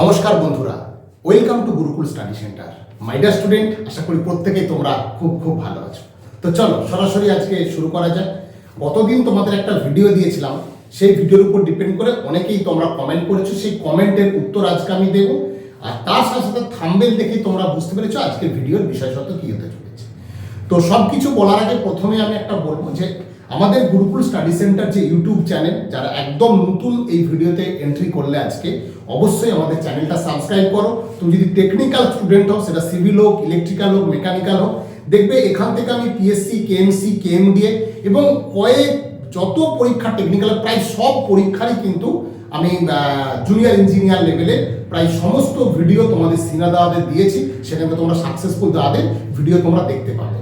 নমস্কার বন্ধুরা, welcome to Gurukul study centre. My dear student, আশা করি প্রত্যেকেই তোমরা খুব ভালো আছো। তো চলো সরাসরি আজকে শুরু করা যাক। গতদিন তোমাদের একটা ভিডিও দিয়েছিলাম, সেই ভিডিওর উপর ডিপেন্ড করে অনেকেই তোমরা কমেন্ট করেছো, সেই কমেন্টের উত্তর আজকে আমি দেবো। আর তার সাথে সাথে থাম্বনেল দেখেই তোমরা বুঝতে পেরেছো আজকের ভিডিওর বিষয়সত্ত্ব কী হতে চলেছে। তো সব কিছু বলার আগে প্রথমে আমি একটা বলবো যে আমাদের গুরুকুল স্টাডি সেন্টার যে ইউটিউব চ্যানেল, যারা একদম নতুন এই ভিডিওতে এন্ট্রি করলে আজকে অবশ্যই আমাদের চ্যানেলটা সাবস্ক্রাইব করো। তুমি যদি টেকনিক্যাল স্টুডেন্ট হও, সেটা সিভিল হোক, ইলেকট্রিক্যাল হোক, মেকানিক্যাল হোক, দেখবে এখান থেকে আমি পিএসসি, কেএমসি, কেএমডিএ এবং যত পরীক্ষা টেকনিক্যাল প্রায় সব পরীক্ষারই কিন্তু আমি জুনিয়র ইঞ্জিনিয়ার লেভেলে প্রায় সমস্ত ভিডিও তোমাদের সিনা দাদাদের দিয়েছি। সেখানে তোমরা সাকসেসফুল দাদাদের ভিডিও তোমরা দেখতে পাবে।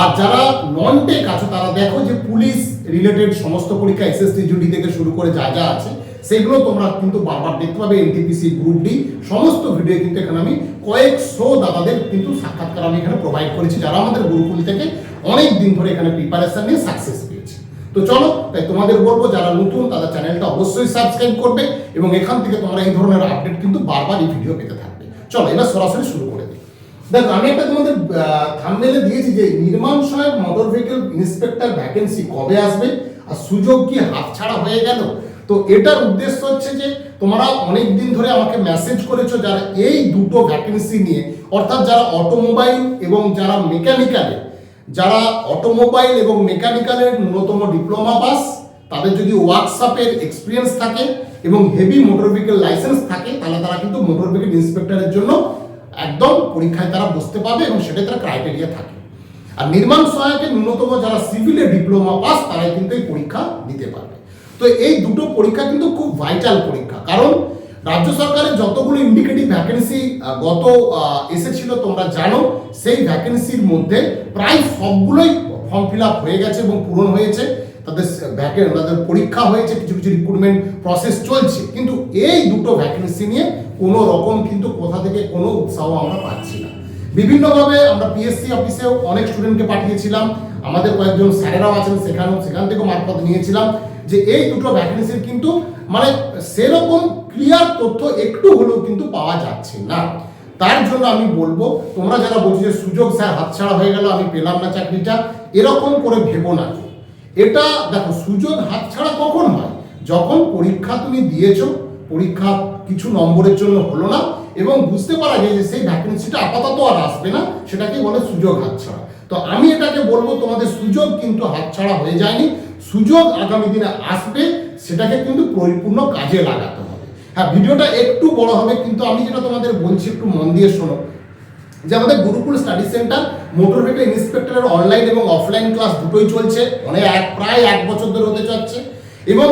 আর যারা নন টেক আছো তারা দেখো যে পুলিশ রিলেটেড সমস্ত পরীক্ষা, এসএসসি, জিডি থেকে শুরু করে যা যা আছে সেগুলো তোমরা কিন্তু বারবার দেখতে পাবে। এনটিপিসি, গ্রুপ ডি সমস্ত ভিডিও কিন্তু এখানে আমি কয়েকশো দাদাদের কিন্তু সাক্ষাৎকার আমি এখানে প্রোভাইড করেছি, যারা আমাদের গুরুকুল থেকে অনেক দিন ধরে এখানে প্রিপারেশন নিয়ে সাকসেস পেয়েছে। তো চলো, তাই তোমাদের বলবো যারা নতুন তাদের চ্যানেলটা অবশ্যই সাবস্ক্রাইব করবে এবং এখান থেকে তোমরা এই ধরনের আপডেট কিন্তু বারবার এই ভিডিও পেতে থাকবে। চলো এবার সরাসরি শুরু করে দিই। দেখো, আমি একটা তোমাদের থাম্বনেলে দিয়েছি যে নির্মাণ সহায়ক মোটর ভেহিকল ইন্সপেক্টর ভ্যাকেন্সি কবে আসবে আর সুযোগ কি হাতছাড়া হয়ে গেল। তো এটার উদ্দেশ্য হচ্ছে যে তোমরা অনেক দিন ধরে আমাকে মেসেজ করেছো যারা এই দুটো ভ্যাকেন্সি নিয়ে, অর্থাৎ যারা অটোমোবাইল এবং যারা মেকানিক্যালে, যারা অটোমোবাইল এবং মেকানিক্যালের ন্যূনতম ডিপ্লোমা পাস, তাদের যদি ওয়ার্কশপের এক্সপিরিয়েন্স থাকে এবং হেভি মোটর ভেহিকল লাইসেন্স থাকে, তাহলে তারা কিন্তু মোটর ভেহিকল ইন্সপেক্টরের জন্য একদম পরীক্ষায় তারা বসতে পারবে এবং সেটা তার ক্রাইটেরিয়া থাকে। আর নির্মাণ সহায়কের ন্যূনতম যারা সিভিলে ডিপ্লোমা পাস তারাই কিন্তু এই পরীক্ষা দিতে পারবে। তো এই দুটো পরীক্ষা কিন্তু খুব ভাইটাল পরীক্ষা, কারণ রাজ্য সরকারের যতগুলো ইন্ডিকেটিভ ভ্যাকেন্সি গত এসেছিল তোমরা জানো, সেই ভ্যাকেন্সির মধ্যে প্রায় সবগুলোই ফর্ম ফিল আপ হয়ে গেছে এবং পূরণ হয়েছে। তাদের পরীক্ষা হয়েছে, কিছু কিছু রিক্রুটমেন্ট প্রসেস চলছে, কিন্তু এই দুটো ভ্যাকেন্সি নিয়ে কোনো রকম কিন্তু কোথা থেকে কোনো উৎসাহ আমরা পাচ্ছি না। বিভিন্নভাবে আমরা পিএসসি অফিসেও অনেক স্টুডেন্টকে পাঠিয়েছিলাম, আমাদের কয়েকজন স্যারেরাও আছেন সেখান থেকেও মারফত নিয়েছিলাম যে এই দুটো ভ্যাকেন্সির কিন্তু মানে সেরকম ক্লিয়ার তথ্য একটু হলেও কিন্তু পাওয়া যাচ্ছে না। তার জন্য আমি বলবো, তোমরা যারা বলছো যে সুযোগ স্যার হাতছাড়া হয়ে গেল, আমি পেলাম না চাকরিটা, এরকম করে ভেবো না। এটা দেখো, সুযোগ হাতছাড়া কখন হয়? যখন পরীক্ষা তুমি দিয়েছো, পরীক্ষা কিছু নম্বরের জন্য হলো না এবং বুঝতে পারা যায় যে সেই ভ্যাকেন্সিটা আপাতত আর আসবে না, সেটাকে বলে সুযোগ হাতছাড়া। তো আমি এটাকে বলবো, তোমাদের সুযোগ কিন্তু হাতছাড়া হয়ে যায়নি, সুযোগ আগামী দিনে আসবে, সেটাকে কিন্তু পরিপূর্ণ কাজে লাগাতে হবে। হ্যাঁ, ভিডিওটা একটু বড় হবে, কিন্তু আমি যেটা তোমাদের বলছি একটু মন দিয়ে শোনো। যে আমাদের Gurukul study centre motor vehicle ইন্সপেক্টরের অনলাইন এবং অফলাইন ক্লাস দুটোই চলছে, প্রায় 1 বছর ধরে হতে যাচ্ছে। এবং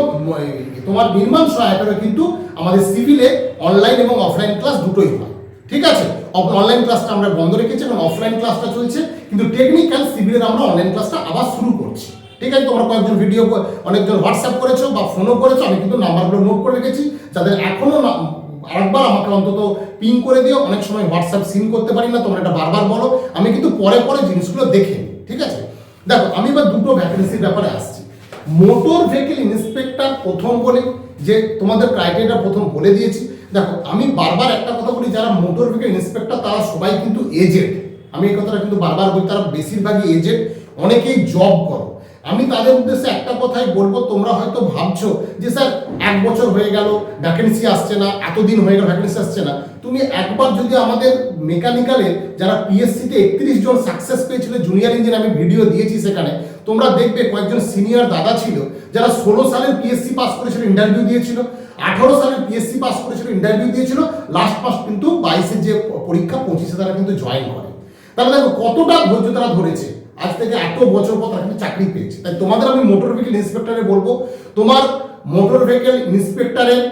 তোমার নির্মাণ সহায়কেরও কিন্তু আমাদের সিভিলে অনলাইন এবং অফলাইন ক্লাস দুটোই হয়, ঠিক আছে। অনলাইন ক্লাসটা আমরা বন্ধ রেখেছি এবং অফলাইন ক্লাসটা চলছে, কিন্তু টেকনিক্যাল সিভিলের আমরা অনলাইন ক্লাসটা আবার শুরু করছি, ঠিক আছে। তোমরা কয়েকজন ভিডিও, অনেকজন হোয়াটসঅ্যাপ করেছো বা ফোনও করেছো, আমি কিন্তু নাম্বারগুলো নোট করে রেখেছি। যাদের এখনো আরেকবার আমাকে অন্তত পিং করে দিও, অনেক সময় হোয়াটসঅ্যাপ সিন করতে পারি না, তোমরা এটা বারবার বলো, আমি কিন্তু পরে জিনিসগুলো দেখে নিই, ঠিক আছে। দেখো, আমি এবার দুটো ভ্যাকেন্সির ব্যাপারে আসছি। মোটর ভেহিকল ইন্সপেক্টর প্রথম বলে যে তোমাদের ক্রাইটেরিয়া প্রথম বলে দিয়েছি। দেখো, আমি বারবার একটা কথা বলি, যারা মোটর ভেহিকল ইন্সপেক্টর তারা সবাই কিন্তু এজেড। আমি এই কথাটা কিন্তু বারবার বলি, তারা বেশিরভাগই এজেড, অনেকেই জব করো। আমি তাদের উদ্দেশ্যে একটা কথাই বলবো, তোমরা হয়তো ভাবছো যে স্যার 1 বছর হয়ে গেল ভ্যাকেন্সি আসছে না, এতদিন হয়ে গেল ভ্যাকেন্সি আসছে না। তুমি একবার যদি আমাদের মেকানিক্যালে যারা পিএসসিতে 31 জন সাকসেস পেয়েছিল জুনিয়র ইঞ্জিনিয়ার, আমি ভিডিও দিয়েছি সেখানে, তোমরা দেখবে কয়েকজন সিনিয়র দাদা ছিল যারা 16 সালের পিএসসি পাস করেছিল, ইন্টারভিউ দিয়েছিল, 18 সালের পিএসসি পাস করেছিল, ইন্টারভিউ দিয়েছিল, লাস্ট মাস কিন্তু 22-এর যে পরীক্ষা 25-এ তারা কিন্তু জয়েন করে। তাহলে দেখো কতটা ধৈর্য তারা ধরেছে, আজ থেকে এত বছর পর তারা কিন্তু চাকরি পেয়েছে। তাই তোমাদের আমি মোটর ভেহিকল ইন্সপেক্টরে বলবো, তোমার মোটর ভেহিকল ইন্সপেক্টরের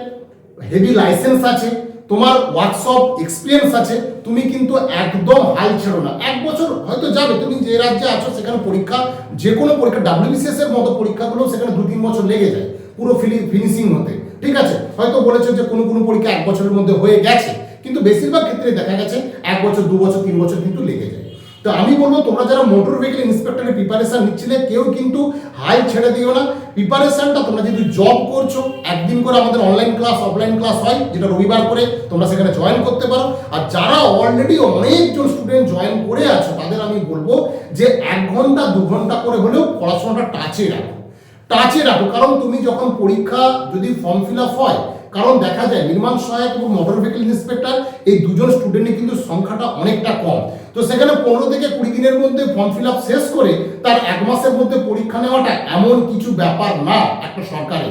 হেভি লাইসেন্স আছে, তোমার ওয়ার্কশপ এক্সপিরিয়েন্স আছে, তুমি কিন্তু একদম হাল ছেড়ো না। 1 বছর হয়তো যাবে, তুমি যে রাজ্যে আছো সেখানে পরীক্ষা, যে কোনো পরীক্ষা, ডাব্লিউবিসিএস এর মতো পরীক্ষাগুলো সেখানে 2-3 বছর লেগে যায় পুরো ফিনিশিং হতে, ঠিক আছে। হয়তো বলেছে যে কোনো পরীক্ষা 1 বছরের মধ্যে হয়ে গেছে, কিন্তু বেশিরভাগ ক্ষেত্রে দেখা গেছে 1 বছর, 2 বছর, 3 বছর কিন্তু লেগে যায়। তো আমি বলবো তোমরা যারা মোটর ভেহিকল ইন্সপেক্টরের প্রিপারেশন নিচ্ছিলে কেউ কিন্তু হাল ছেড়ে দিও না। প্রিপারেশনটা তোমরা যদি জব করছো, একদিন করে আমাদের অনলাইন ক্লাস অফলাইন ক্লাস হয় যেটা রবিবার করে, তোমরা সেখানে জয়েন করতে পারো। আর যারা অলরেডি অনেকজন স্টুডেন্ট জয়েন করে আছো তাদের আমি বলবো যে 1 ঘন্টা 2 ঘন্টা করে হলেও পড়াশোনাটা টাচে রাখো। কারণ তুমি যখন পরীক্ষা যদি ফর্ম ফিল আপ হয়, কারণ দেখা যায় নির্মাণ সহায়ক এবং মোটর ভেহিকল ইন্সপেক্টর এই দুজন স্টুডেন্টের কিন্তু সংখ্যাটা অনেকটা কম। তো সেখানে 15 থেকে 20 দিনের মধ্যে ফর্ম ফিল আপ শেষ করে তার 1 মাসের মধ্যে পরীক্ষা নেওয়াটা এমন কিছু ব্যাপার না একটা সরকারে।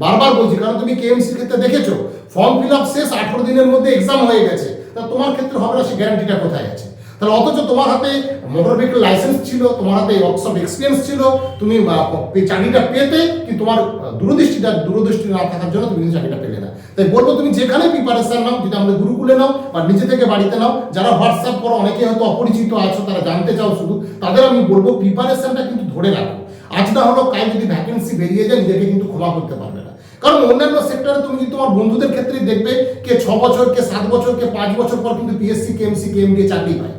বারবার বলছি, কারণ তুমি কেএমসির ক্ষেত্রে দেখেছো ফর্ম ফিল আপ শেষ 18 দিনের মধ্যে এক্সাম হয়ে গেছে, তা তোমার ক্ষেত্রে হবে না, সে গ্যারান্টিটা কোথায় আছে? তাহলে অথচ তোমার হাতে মোটর ভেহিকল লাইসেন্স ছিল, তোমার হাতে ওয়ার্কশপ এক্সপিরিয়েন্স ছিল, তুমি চাকরিটা পেতে, কিন্তু তোমার দূরদৃষ্টি না থাকার জন্য তুমি কিন্তু চাকরিটা পেলে না। তাই বলবো তুমি যেখানে প্রিপারেশন নাও, যদি আমাদের গুরুকুলে নাও বা নিজে থেকে বাড়িতে নাও, যারা হোয়াটসঅ্যাপ করো অনেকে হয়তো অপরিচিত আছো, তারা জানতে চাও শুধু, তাদের আমি বলবো প্রিপারেশনটা কিন্তু ধরে রাখো। আজ না হলো কাল যদি ভ্যাকেন্সি বেরিয়ে যায় নিজেকে কিন্তু ক্ষমা করতে পারবে না। কারণ অন্যান্য সেক্টরে তুমি কিন্তু তোমার বন্ধুদের ক্ষেত্রে দেখবে কে 6 বছর, কে 7 বছর, কে 5 বছর পর কিন্তু পিএসসি কেএমসি কেএমডি চাকরি পায়।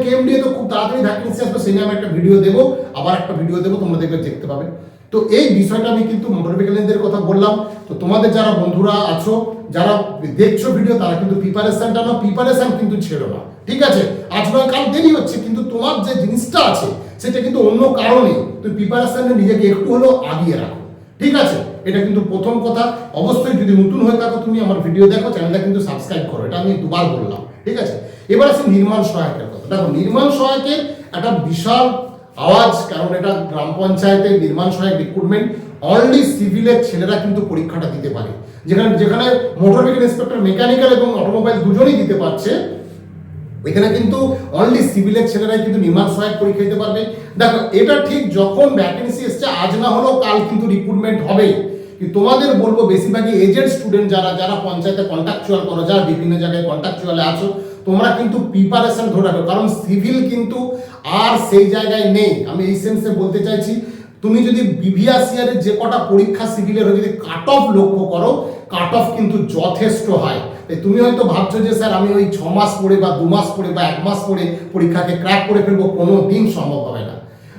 কেএমডি তো খুব তাড়াতাড়ি ভ্যাকেন্সি আসবে, সেই নিয়ে আমি একটা ভিডিও দেবো, আবার একটা ভিডিও দেবো, তোমরা দেখতে পাবে। তো এই বিষয়টা আমি কিন্তু মোটর ভেহিকলের কথা বললাম। তো তোমাদের যারা বন্ধুরা আছো, যারা দেখছো ভিডিও, তারা কিন্তু প্রিপারেশন কিন্তু ছেড়ো না, ঠিক আছে? আজ নয় কাল দেরি হচ্ছে, কিন্তু তোমার যে জিনিসটা আছে সেটা কিন্তু অন্য কারণে তুমি প্রিপারেশনে নিজেকে একটু হলেও আগিয়ে রাখো, ঠিক আছে? এটা কিন্তু প্রথম কথা। অবশ্যই যদি নতুন হয়ে থাকো তুমি আমার ভিডিও দেখো, চ্যানেলটা কিন্তু সাবস্ক্রাইব করো, এটা আমি দুবার বললাম, ঠিক আছে? এবার আসি নির্মাণ সহায়কের কথা। দেখো নির্মাণ সহায়কের একটা বিশাল আওয়াজ, কারণ এটা গ্রাম পঞ্চায়েতের নির্মাণ সহায়ক রিক্রুটমেন্ট। অনলি সিভিলের ছেলেরা কিন্তু পরীক্ষাটা দিতে পারে, যেখানে মোটর ভেহিকল ইন্সপেক্টর মেকানিক্যাল এবং অটোমোবাইল দুজনেই দিতে পারছে, এখানে কিন্তু অনলি সিভিলের ছেলেরাই কিন্তু নির্মাণ সহায়ক পরীক্ষা দিতে পারবে। দেখো এটা ঠিক যখন ভ্যাকেন্সি এসছে, আজ না হলেও কাল কিন্তু রিক্রুটমেন্ট হবেই। তোমাদের বলবো বেশিরভাগই এজেড স্টুডেন্ট যারা পঞ্চায়েতে কন্ট্রাকচুয়াল করো, যারা বিভিন্ন জায়গায় কন্ট্রাকচুয়ালে আছো, তোমরা কিন্তু প্রিপারেশন ধরে রাখো, কারণ সিভিল কিন্তু আর সেই জায়গায় নেই। আমি এই সেন্সে বলতে চাইছি, তুমি যদি বিভিআরসিআরের যে কটা পরীক্ষা সিভিলের যদি কাট অফ লক্ষ্য করো, কাট অফ কিন্তু যথেষ্ট হয়। তুমি হয়তো ভাবছো যে স্যার আমি ওই 6 মাস পড়ে বা 2 মাস পড়ে বা 1 মাস পড়ে পরীক্ষাকে ক্র্যাক করে ফেলবো, কোনো দিন সম্ভব হবে না।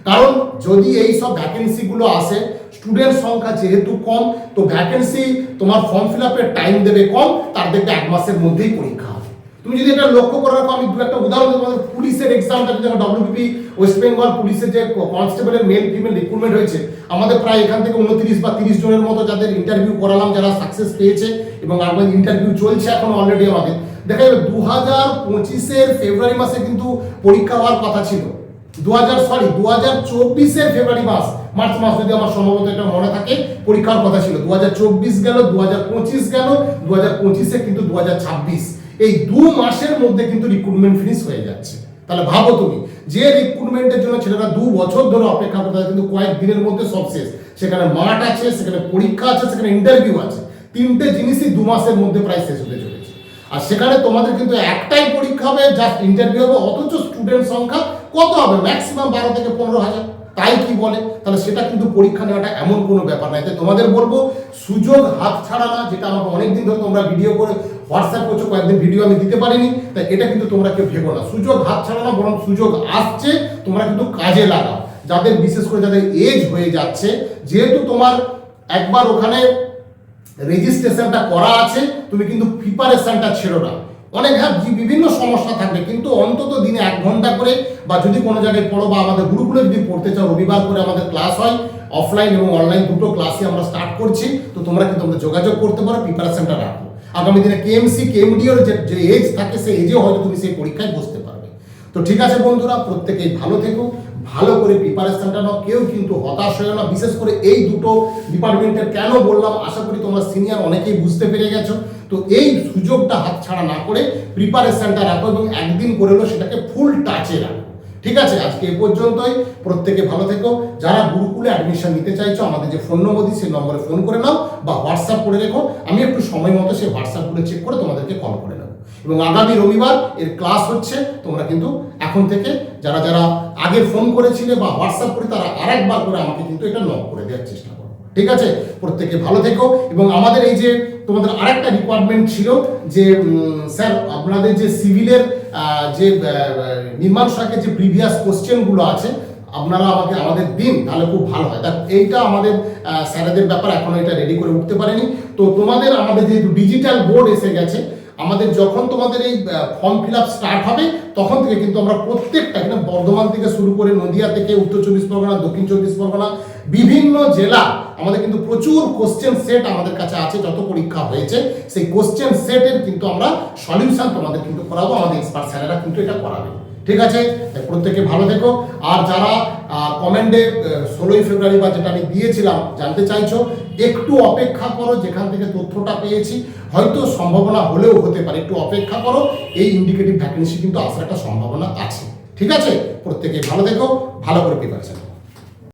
কারণ যদি এই সব ভ্যাকেন্সিগুলো আসে, স্টুডেন্ট সংখ্যা যেহেতু কম, তো ভ্যাকেন্সি তোমার ফর্ম ফিল আপের টাইম দেবে কম, তার দেখবে 1 মাসের মধ্যেই পরীক্ষা হবে। তুমি যদি এটা লক্ষ্য করে রাখো, আমি একটা উদাহরণ দেবো, পুলিশের এক্সামটা যদি ডব্লিউবিপি ওয়েস্ট বেঙ্গল পুলিশের যে কনস্টেবলের মেল ফিমেল রিক্রুটমেন্ট হয়েছে, আমাদের প্রায় এখান থেকে 29 বা 30 জনের মতো যাদের ইন্টারভিউ করালাম, যারা সাকসেস পেয়েছে, এবং আমাদের ইন্টারভিউ চলছে এখন অলরেডি। আমাদের দেখা যাবে 2025-এর ফেব্রুয়ারি মাসে কিন্তু পরীক্ষা হওয়ার কথা ছিল, 2024-এর ফেব্রুয়ারি মার্চ মাস যদি আমার সম্ভবত এটা মনে থাকে, পরীক্ষার কথা ছিল। 2024 গেল, 2025 গেল, 2025-এ কিন্তু 2026, এই 2 মাসের মধ্যে কিন্তু রিক্রুটমেন্ট ফিনিশ হয়ে যাচ্ছে। তাহলে ভাবো তুমি, যে রিক্রুটমেন্টের জন্য ছেলেরা 2 বছর ধরে অপেক্ষা করতে, কিন্তু কয়েক দিনের মধ্যে সব শেষ। সেখানে মাঠ আছে, সেখানে পরীক্ষা আছে, সেখানে ইন্টারভিউ আছে, 3টে জিনিসই 2 মাসের মধ্যে প্রায় শেষ হতে চলেছে। আর সেখানে তোমাদের কিন্তু একটাই পরীক্ষা হবে, জাস্ট ইন্টারভিউ হবে, অথচ স্টুডেন্ট সংখ্যা কত হবে? ম্যাক্সিমাম 12 থেকে 15,000। তাই কি বলে? তাহলে সেটা কিন্তু পরীক্ষা নেওয়াটা এমন কোনো ব্যাপার নাই। তাই তোমাদের বলবো সুযোগ হাত ছাড়া না, যেটা আমাকে অনেকদিন ধরে তোমরা ভিডিও করে হোয়াটসঅ্যাপ করছো, কয়েকদিন ভিডিও আমি দিতে পারিনি, তাই এটা কিন্তু তোমরা কেউ ভেবো না। সুযোগ হাত ছাড়া না, বরং সুযোগ আসছে, তোমরা কিন্তু কাজে লাগাও। যাদের বিশেষ করে যাদের এজ হয়ে যাচ্ছে, যেহেতু তোমার একবার ওখানে রেজিস্ট্রেশনটা করা আছে, তুমি কিন্তু প্রিপারেশনটা ছেড়ো না। অনেক বিভিন্ন সমস্যা থাকবে, কিন্তু অন্তত দিনে 1 ঘন্টা করে, বা যদি কোনো জায়গায় পড়ো বা আমাদের গ্রুপগুলো যদি পড়তে চাও, রবিবার করে আমাদের ক্লাস হয়, অফলাইন এবং অনলাইন দুটো ক্লাসই আমরা স্টার্ট করছি। তো তোমরা কিন্তু আমাদের যোগাযোগ করতে পারো, প্রিপারেশনটা রাখো। আগামী দিনে কেএমসি কেএমডিওর যে এজ থাকে, সেই এজেও হয়তো তুমি সেই পরীক্ষায় বসতে পারবে। তো ঠিক আছে বন্ধুরা, প্রত্যেকেই ভালো থেকো, ভালো করে প্রিপারেশনটা নাও, কেউ কিন্তু হতাশ হয়ে না। বিশেষ করে এই দুটো ডিপার্টমেন্টের কেন বললাম, আশা করি তোমরা সিনিয়র অনেকেই বুঝতে পেরে গেছো। তো এই সুযোগটা হাতছাড়া না করে প্রিপারেশনটা রাখো, এবং একদিন করে হলেও সেটাকে ফুল টাচে রাখো, ঠিক আছে? আজকে এ পর্যন্তই, প্রত্যেকে ভালো থেকো। যারা গুরুকুলে অ্যাডমিশন নিতে চাইছো, আমাদের যে ফোন নম্বর দিই সেই নম্বরে ফোন করে নাও, বা হোয়াটসঅ্যাপ করে রেখো, আমি একটু সময় মতো সেই হোয়াটসঅ্যাপগুলো চেক করে তোমাদেরকে কল করে নেবো। এবং আগামী রবিবার এর ক্লাস হচ্ছে, তোমরা কিন্তু এখন থেকে যারা আগে ফোন করেছিলে বা হোয়াটসঅ্যাপ করে, তারা আরেকবার করে আমাকে কিন্তু এটা নক করে দেওয়ার চেষ্টা করো। ঠিক আছে, প্রত্যেকে ভালো থেকো। এবং আমাদের এই যে তোমাদের আরেকটা রিকোয়ারমেন্ট ছিল যে স্যার আপনাদের যে সিভিলের যে নির্মাণ শাখার যে প্রিভিয়াস কোশ্চেনগুলো আছে আপনারা আমাদের দিন, তাহলে খুব ভালো হয়। তা এইটা আমাদের স্যারেদের ব্যাপার, এখনো এটা রেডি করে উঠতে পারেনি। তো তোমাদের আমাদের যেহেতু ডিজিটাল বোর্ড এসে গেছে, আমাদের যখন তোমাদের এই ফর্ম ফিল আপ স্টার্ট হবে তখন থেকে কিন্তু আমরা প্রত্যেকটা কিন্তু বর্ধমান থেকে শুরু করে নদিয়া থেকে উত্তর চব্বিশ পরগনা, দক্ষিণ চব্বিশ পরগনা, বিভিন্ন জেলা, আমাদের কিন্তু প্রচুর কোশ্চেন সেট আমাদের কাছে আছে। যত পরীক্ষা হয়েছে সেই কোশ্চেন সেটের কিন্তু আমরা সলিউশন তোমাদের কিন্তু করাবো, আমাদের এক্সপার্ট স্যারেরা কিন্তু এটা করাবে। ঠিক আছে, প্রত্যেকে ভালো থেকো। আর যারা কমেন্টে 16ই ফেব্রুয়ারি বা যেটা আমি দিয়েছিলাম জানতে চাইছো, একটু অপেক্ষা করো, যেখান থেকে তথ্যটা পেয়েছি হয়তো সম্ভাবনা হলেও হতে পারে, একটু অপেক্ষা করো, এই ইন্ডিকেটিভ ভ্যাকেন্সি কিন্তু আসার একটা সম্ভাবনা আছে। ঠিক আছে, প্রত্যেকে ভালো থেকো, ভালো করে প্রিপারেশন।